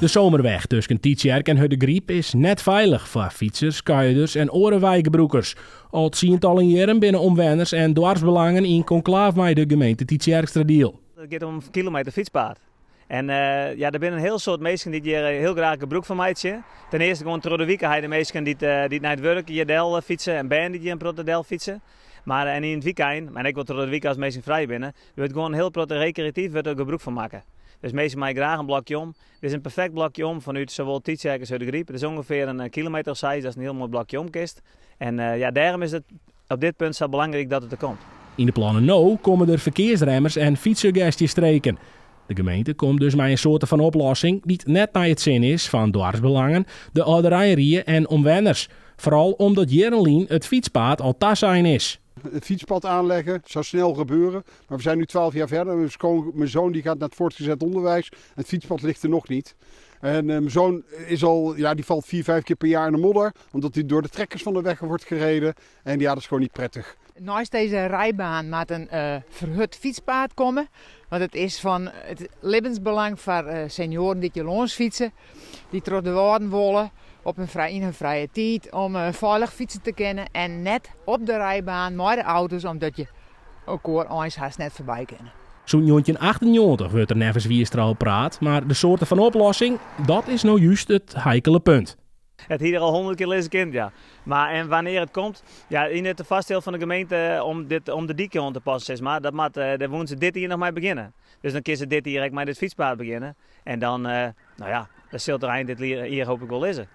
De zomerweg tussen Tietjerk en Huddegriep is net veilig voor fietsers, skuiders en orenwijgebroekers. Al tientallen jaren binnen omwoners en dwarsbelangen in conclave met de gemeente Tietjerkstradiel. Het gaat om kilometer fietspaad. En er zijn een heel soort mensen die hier heel graag gebruik van maken. Ten eerste gewoon door de week de mensen die naar het werk hier del fietsen en banden die hier een del fietsen. Maar en in het weekend, en ik wil door de week als mensen vrij binnen, wil het gewoon heel recreatief er gebruik van maken. Dus mensen maken graag een blokje om. Dit is een perfect blokje om vanuit zowel Tietjerk als Huddegriep. Het is ongeveer een kilometer of 6, dat is een heel mooi blokje omkist. En daarom is het op dit punt zo belangrijk dat het er komt. In de plannen nou komen er verkeersremmers en fietssuggesties streken. De gemeente komt dus met een soort van oplossing die net naar het zin is van dwarsbelangen, de ouderijrieën en omwoners. Vooral omdat Jerenlien het fietspad al zijn is. Het fietspad aanleggen zou snel gebeuren, maar we zijn nu 12 jaar verder. Mijn zoon die gaat naar het voortgezet onderwijs. Het fietspad ligt er nog niet. En mijn zoon is die valt 4-5 keer per jaar in de modder, omdat hij door de trekkers van de weg wordt gereden. En ja, dat is gewoon niet prettig. Naast deze rijbaan moet een verhut fietspad komen. Want het is van het levensbelang voor senioren die langs fietsen. Die door de woorden willen in hun vrije tijd om veilig fietsen te kennen. En net op de rijbaan met de auto's, omdat je ook eens haast net voorbij kennen. Zo'n 1998 wordt er nevens Wierstra al praat, maar de soorten van oplossing, dat is nou juist het heikele punt. Het hier al 100 keer lezen kind, ja. Maar en wanneer het komt, ja, in het vaststel van de gemeente om de dieken aan te passen, zeg maar, daar moeten ze dit hier nog mee beginnen. Dus dan kunnen ze dit hier met dit fietspad beginnen. En dan, dan zult er eind dit hier hoop ik wel lezen.